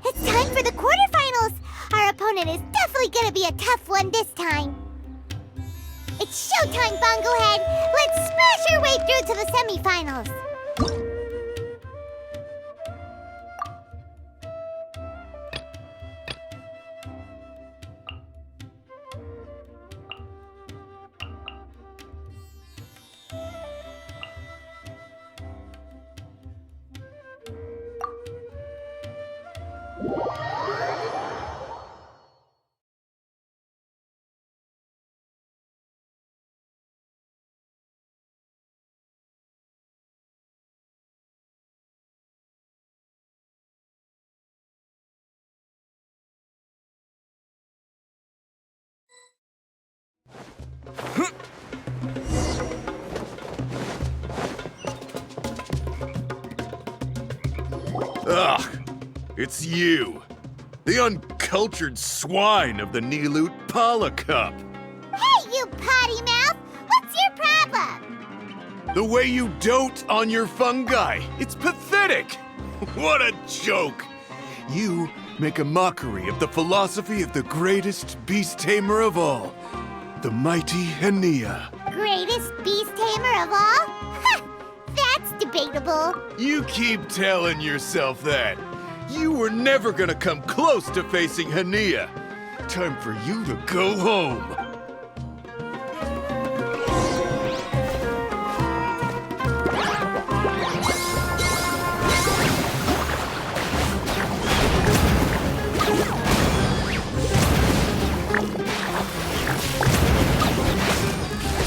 It's time for the quarterfinals! Our opponent is definitely gonna be a tough one this time. It's showtime, Bunglehead! Let's smash our way through to the semifinals! Ugh! It's you! The uncultured swine of the Niloot Pala Cup! Hey, you potty mouth! What's your problem? The way you dote on your fungi! It's pathetic! What a joke! You make a mockery of the philosophy of the greatest beast tamer of all, the mighty Hania. Greatest beast tamer of all? Ha! That's debatable. You keep telling yourself that. You were never gonna come close to facing Hania. Time for you to go home.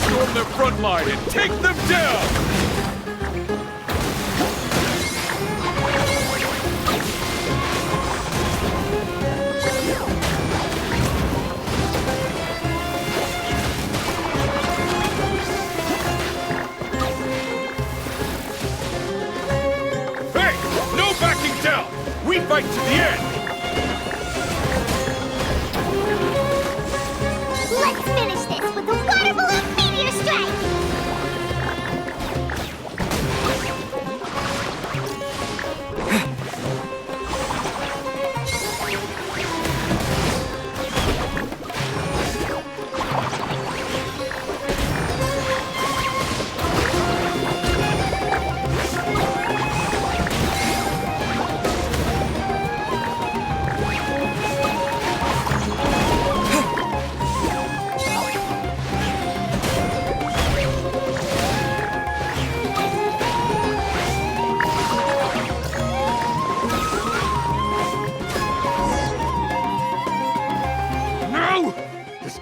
Storm their front line and take them down! We fight to the end! Let's finish this with a water balloon meteor strike!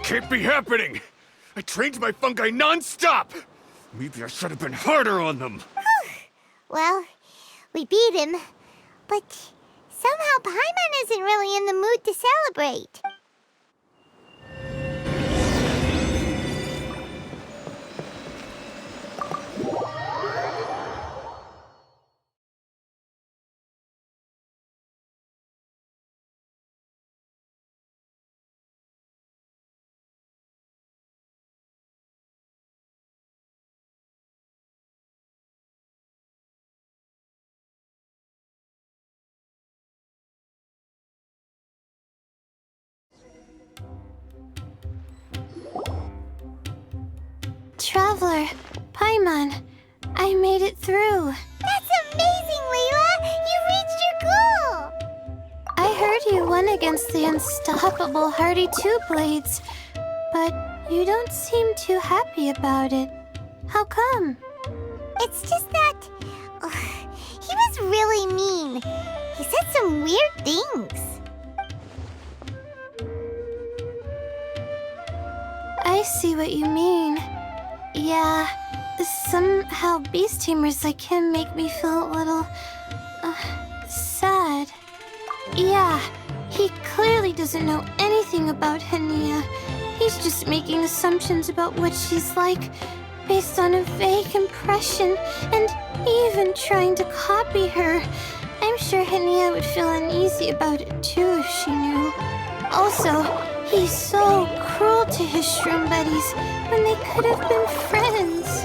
Can't be happening! I trained my fungi non-stop! Maybe I should have been harder on them. Well, we beat him, but somehow Paimon isn't really in the mood to celebrate. Traveler, Paimon, I made it through. That's amazing, Layla! You reached your goal! I heard you won against the unstoppable Hardy Two-Blades, but you don't seem too happy about it. How come? It's just that... he was really mean. He said some weird things. I see what you mean. Yeah, somehow beast tamers like him make me feel a little, sad. Yeah, he clearly doesn't know anything about Hania. He's just making assumptions about what she's like based on a vague impression, and even trying to copy her. I'm sure Hania would feel uneasy about it too if she knew. Also, he's so cruel to his shroom buddies when they could have been friends.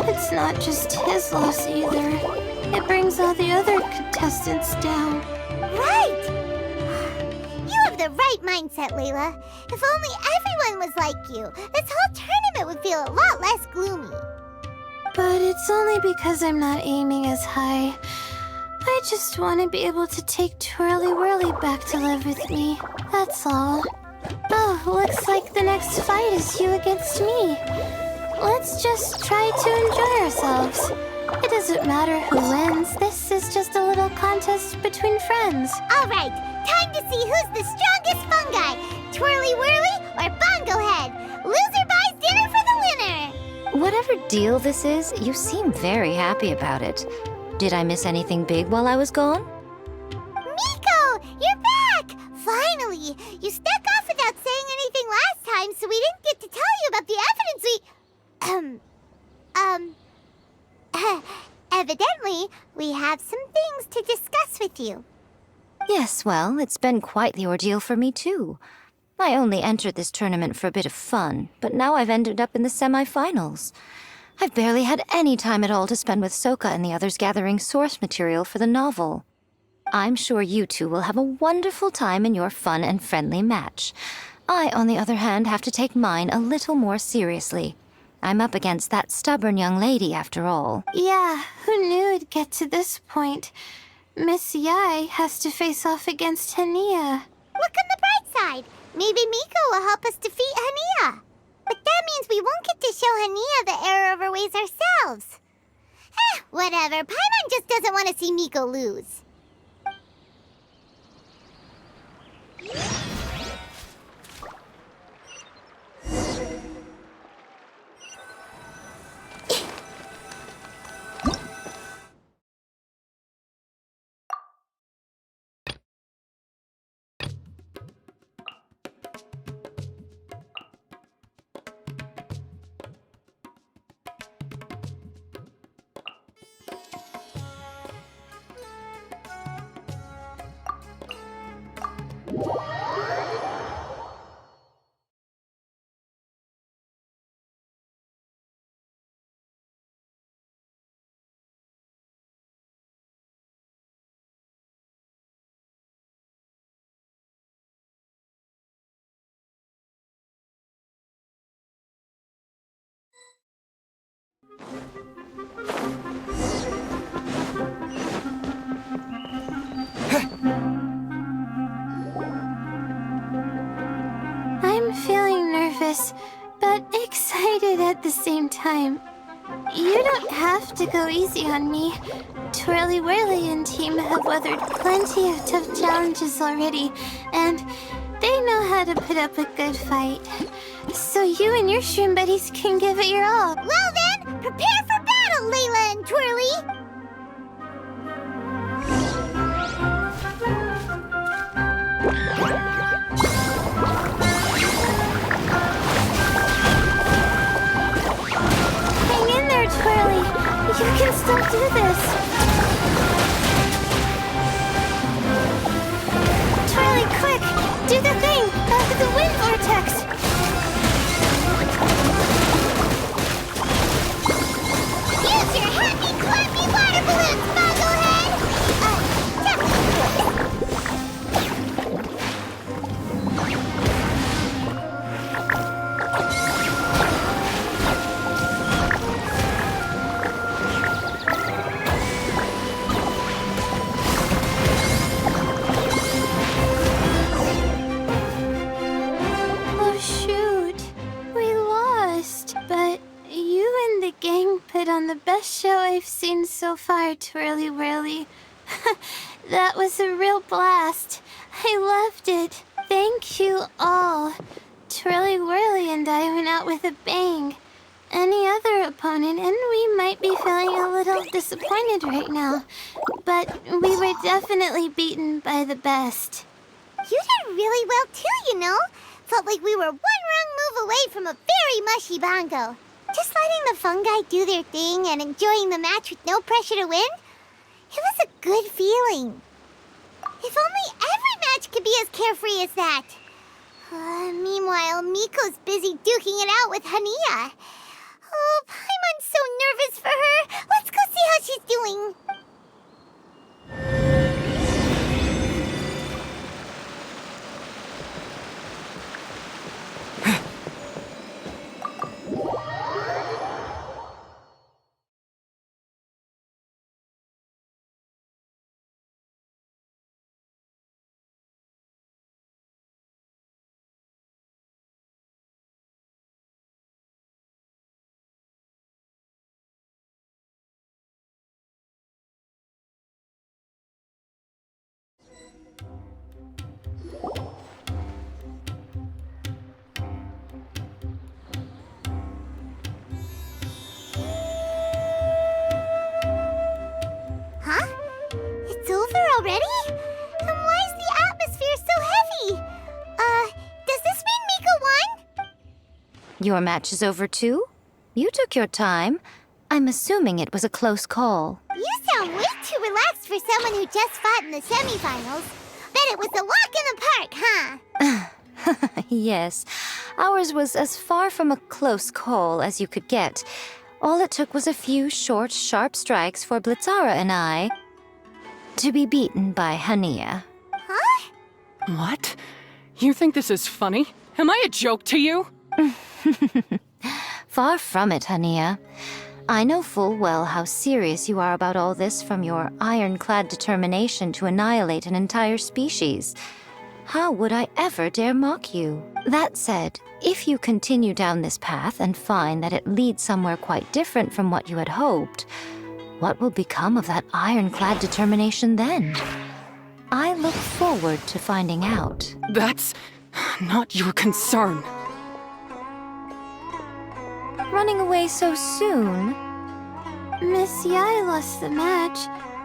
It's not just his loss either. It brings all the other contestants down. Right! You have the right mindset, Layla. If only everyone was like you, this whole tournament would feel a lot less gloomy. But it's only because I'm not aiming as high. I just want to be able to take Twirly Whirly back to live with me. That's all. Oh, looks like the next fight is you against me. Let's just try to enjoy ourselves. It doesn't matter who wins. This is just a little contest between friends. All right, time to see who's the strongest fungi, Twirly Whirly or Bongo Head. Loser buys dinner for the winner. Whatever deal this is, you seem very happy about it. Did I miss anything big while I was gone? Miko, you're back! Finally! You snuck off without saying anything last time, so we didn't get to tell you about the evidence evidently, we have some things to discuss with you. Yes, well, it's been quite the ordeal for me too. I only entered this tournament for a bit of fun, but now I've ended up in the semi-finals. I've barely had any time at all to spend with Soka and the others gathering source material for the novel. I'm sure you two will have a wonderful time in your fun and friendly match. I, on the other hand, have to take mine a little more seriously. I'm up against that stubborn young lady, after all. Yeah, who knew it'd get to this point? Miss Yai has to face off against Hania. Look on the bright side. Maybe Miko will help us defeat Hania. But that means we won't get to show Hania the error of our ways ourselves. Whatever. Paimon just doesn't want to see Miko lose. I'm feeling nervous, but excited at the same time. You don't have to go easy on me. Twirly Whirly and team have weathered plenty of tough challenges already, and they know how to put up a good fight. So you and your shroom buddies can give it your all. Well then, prepare for battle, Layla and Twirly! Hang in there, Twirly. You can still do this. Twirly, quick! Do the thing! The wind vortex! Use your happy, clappy water balloons, Bonglehead! Oh shoot, we lost. But you and the gang put on the best show I've seen so far, Twirly Whirly. That was a real blast. I loved it. Thank you all. Twirly Whirly and went out with a bang. Any other opponent, and we might be feeling a little disappointed right now. But we were definitely beaten by the best. You did really well too, you know. Felt like we were one wrong move away from a very mushy bongo. Just letting the fungi do their thing and enjoying the match with no pressure to win. It was a good feeling. If only every match could be as carefree as that. Meanwhile, Miko's busy duking it out with Hania. Oh, Paimon's so nervous for her. Let's go see how she's doing. Huh? It's over already? And why is the atmosphere so heavy? Does this mean Miko won? Your match is over too? You took your time. I'm assuming it was a close call. You sound way too relaxed for someone who just fought in the semifinals. Bet it was a walk in the park, huh? Yes, ours was as far from a close call as you could get. All it took was a few short, sharp strikes for Blitzara and I to be beaten by Hania. Huh? What? You think this is funny? Am I a joke to you? Far from it, Hania. I know full well how serious you are about all this from your ironclad determination to annihilate an entire species. How would I ever dare mock you? That said, if you continue down this path and find that it leads somewhere quite different from what you had hoped, what will become of that ironclad determination then? I look forward to finding out. That's not your concern. Running away so soon? Miss Yai lost the match,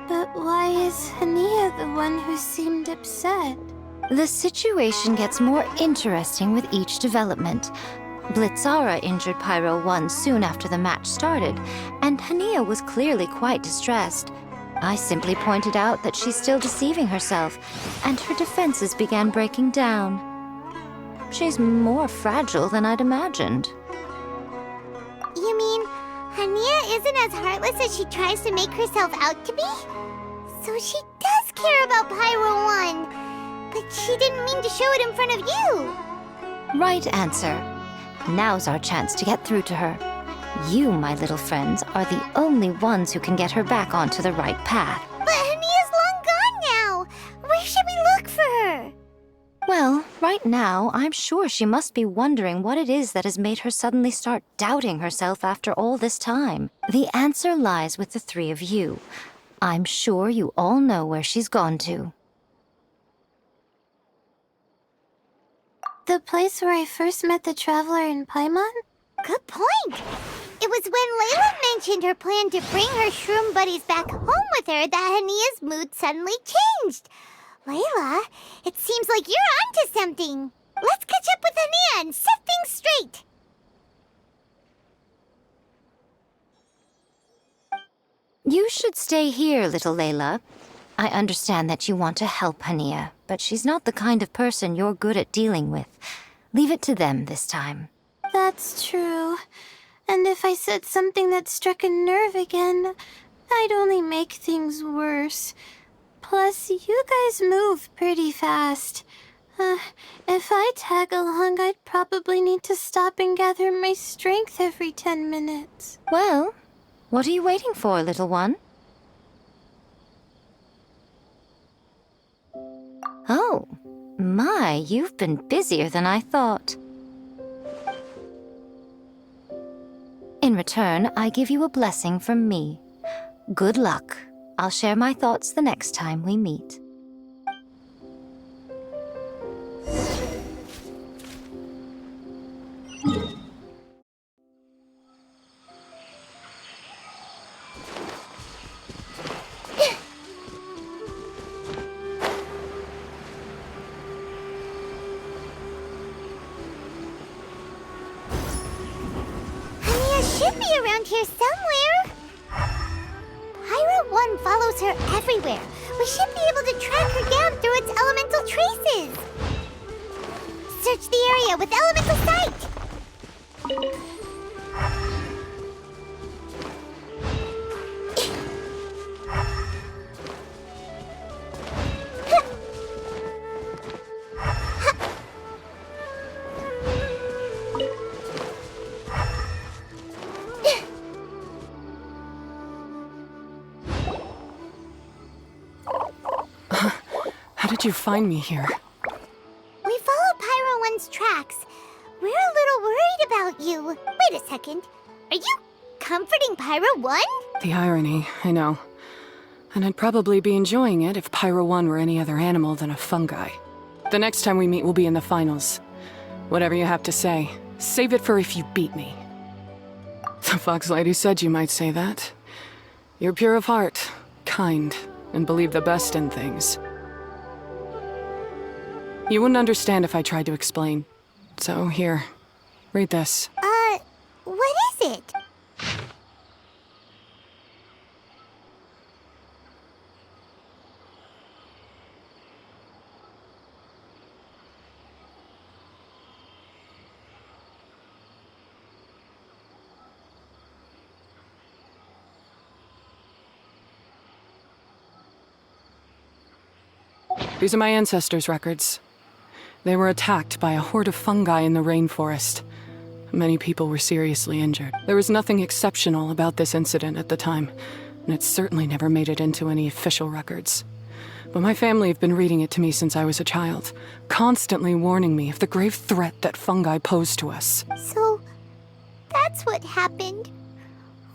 but why is Hania the one who seemed upset? The situation gets more interesting with each development. Blitzara injured Pyro 1 soon after the match started, and Hania was clearly quite distressed. I simply pointed out that she's still deceiving herself, and her defenses began breaking down. She's more fragile than I'd imagined. You mean Hania isn't as heartless as she tries to make herself out to be? So she does care about Pyro 1, but she didn't mean to show it in front of you. Right answer. Now's our chance to get through to her. You, my little friends, are the only ones who can get her back onto the right path. But Hania's long gone now. Where should we look for her? Well, right now, I'm sure she must be wondering what it is that has made her suddenly start doubting herself after all this time. The answer lies with the three of you. I'm sure you all know where she's gone to. The place where I first met the Traveler in Paimon? Good point. It was when Layla mentioned her plan to bring her shroom buddies back home with her that Hania's mood suddenly changed. Layla, it seems like you're onto something. Let's catch up with Hania and set things straight. You should stay here, little Layla. I understand that you want to help Hania, but she's not the kind of person you're good at dealing with. Leave it to them this time. That's true. And if I said something that struck a nerve again, I'd only make things worse. Plus, you guys move pretty fast. If I tag along, I'd probably need to stop and gather my strength every 10 minutes. Well, what are you waiting for, little one? Oh, my, you've been busier than I thought. In return, I give you a blessing from me. Good luck. I'll share my thoughts the next time we meet. should be around here somewhere. Pyro 1 follows her everywhere. We should be able to track her down through its elemental traces. Search the area with elemental sight. How did you find me here? We followed Pyro 1's tracks. We're a little worried about you. Wait a second. Are you comforting Pyro 1? The irony, I know. And I'd probably be enjoying it if Pyro 1 were any other animal than a fungi. The next time we meet will be in the finals. Whatever you have to say, save it for if you beat me. The Fox Lady said you might say that. You're pure of heart, kind, and believe the best in things. You wouldn't understand if I tried to explain. So here, read this. What is it? These are my ancestors' records. They were attacked by a horde of fungi in the rainforest. Many people were seriously injured. There was nothing exceptional about this incident at the time, and it certainly never made it into any official records. But my family have been reading it to me since I was a child, constantly warning me of the grave threat that fungi pose to us. So, that's what happened.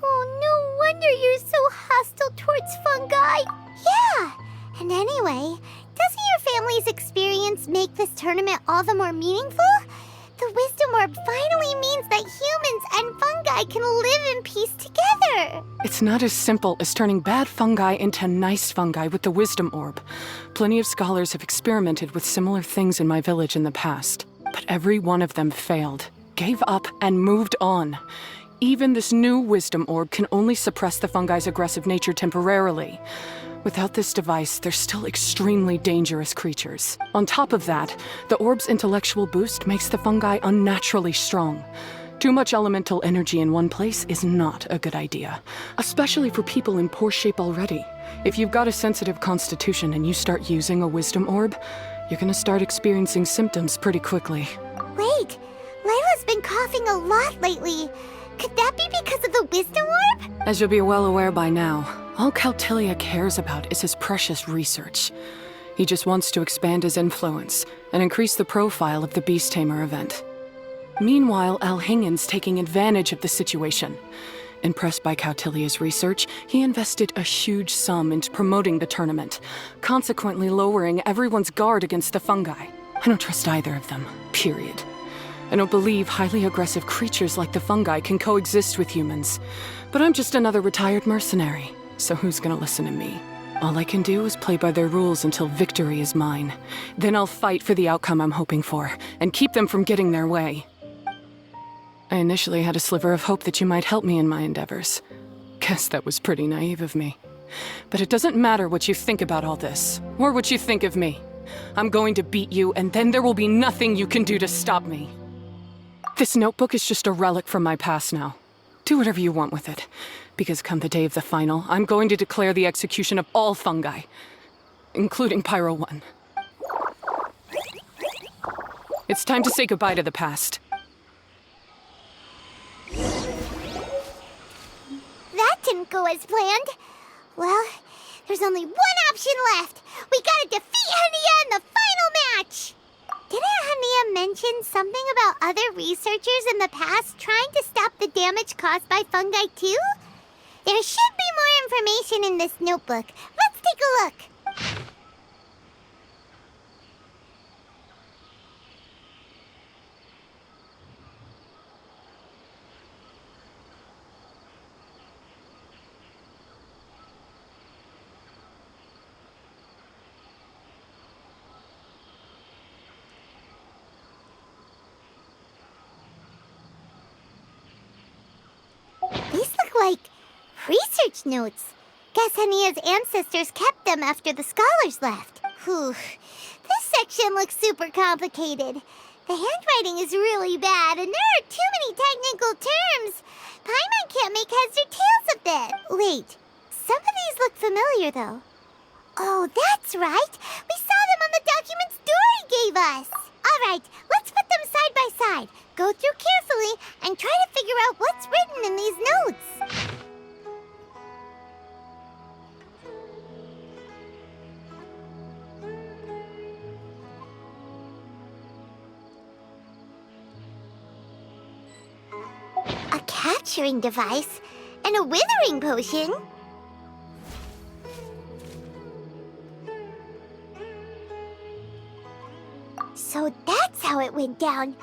Oh, no wonder you're so hostile towards fungi. Yeah, and anyway, doesn't your family's experience make this tournament all the more meaningful? The Wisdom Orb finally means that humans and fungi can live in peace together. It's not as simple as turning bad fungi into nice fungi with the Wisdom Orb. Plenty of scholars have experimented with similar things in my village in the past, but every one of them failed, gave up, and moved on. Even this new Wisdom Orb can only suppress the fungi's aggressive nature temporarily. Without this device, they're still extremely dangerous creatures. On top of that, the orb's intellectual boost makes the fungi unnaturally strong. Too much elemental energy in one place is not a good idea, especially for people in poor shape already. If you've got a sensitive constitution and you start using a Wisdom Orb, you're gonna start experiencing symptoms pretty quickly. Wait, Layla's been coughing a lot lately. Could that be because of the Wisdom Orb? As you'll be well aware by now, all Kautilya cares about is his precious research. He just wants to expand his influence and increase the profile of the Beast Tamer event. Meanwhile, Alhingen's taking advantage of the situation. Impressed by Kautilya's research, he invested a huge sum into promoting the tournament, consequently lowering everyone's guard against the fungi. I don't trust either of them, period. I don't believe highly aggressive creatures like the fungi can coexist with humans. But I'm just another retired mercenary, so who's gonna listen to me? All I can do is play by their rules until victory is mine. Then I'll fight for the outcome I'm hoping for, and keep them from getting their way. I initially had a sliver of hope that you might help me in my endeavors. Guess that was pretty naive of me. But it doesn't matter what you think about all this, or what you think of me. I'm going to beat you, and then there will be nothing you can do to stop me. This notebook is just a relic from my past now. Do whatever you want with it, because come the day of the final, I'm going to declare the execution of all fungi, including Pyro 1. It's time to say goodbye to the past. That didn't go as planned. Well, there's only one option left. We gotta defeat Hania in the final match! Didn't Hania mention something about other researchers in the past trying to stop the damage caused by fungi too? There should be more information in this notebook. Let's take a look. research notes. Guess Hania's ancestors kept them after the scholars left. Whew. This section looks super complicated. The handwriting is really bad, and there are too many technical terms. Paimon can't make heads or tails of this. Wait, some of these look familiar, though. Oh, that's right. We saw them on the documents Dory gave us. All right, let's put them side by side. Go through carefully and try to figure out what's written in these notes. A capturing device and a withering potion? So that's how it went down.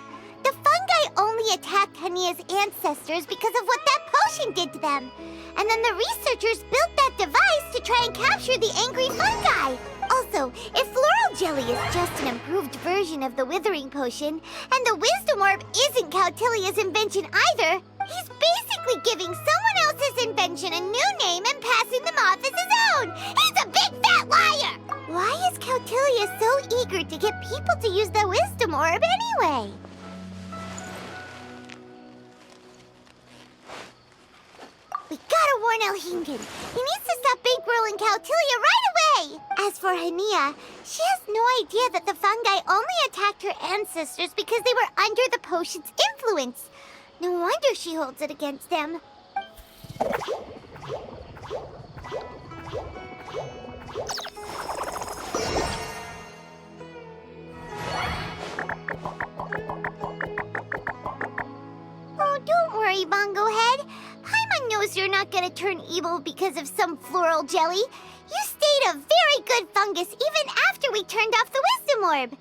The fungi only attacked Hania's ancestors because of what that potion did to them. And then the researchers built that device to try and capture the angry fungi. Also, if Floral Jelly is just an improved version of the Withering Potion, and the Wisdom Orb isn't Cautilia's invention either, he's basically giving someone else's invention a new name and passing them off as his own. He's a big fat liar! Why is Cautilia so eager to get people to use the Wisdom Orb anyway? We gotta warn Elhingen. He needs to stop bankrolling Cautilia right away! As for Hania, she has no idea that the fungi only attacked her ancestors because they were under the potion's influence. No wonder she holds it against them. Oh, don't worry, Bongo Head. Paimon knows you're not gonna turn evil because of some floral jelly. You stayed a very good fungus even after we turned off the Wisdom Orb.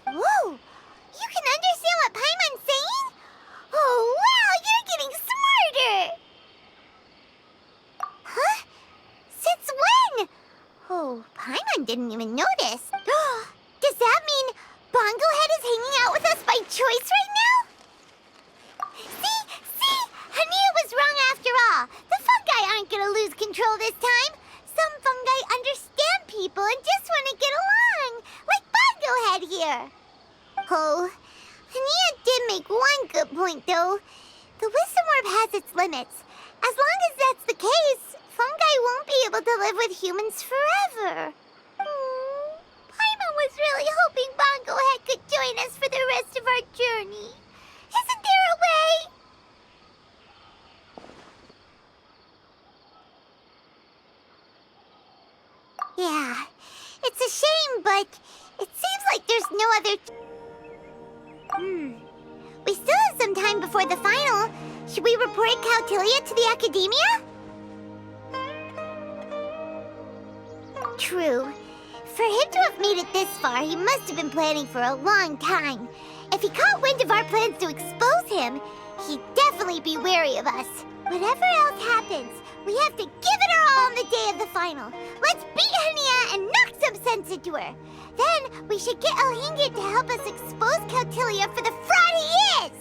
Whoa! You can understand what Paimon's saying? Oh, wow! You're getting smarter! Huh? Since when? Oh, Paimon didn't even notice. Does that mean Bongo Head is hanging out with us by choice right now? See? Hania was wrong after all. The fungi aren't gonna lose control this time. Some fungi understand people and just want to get along, like Bongo Head here. Oh, Hania did make one good point, though. The Wisdom Orb has its limits. As long as that's the case, fungi won't be able to live with humans forever. Paimon was really hoping Bongo Head could join us for the rest of our journey. Isn't there a way? Yeah, it's a shame, but it seems like there's no other... We still have some time before the final. Should we report Cautilia to the Academia? True. For him to have made it this far, he must have been planning for a long time. If he caught wind of our plans to expose him, he'd definitely be wary of us. Whatever else happens, we have to give it our all on the day of the final. Let's beat Hania and knock some sense into her. Then we should get Elhingen to help us expose Cautilia for the fraud he is!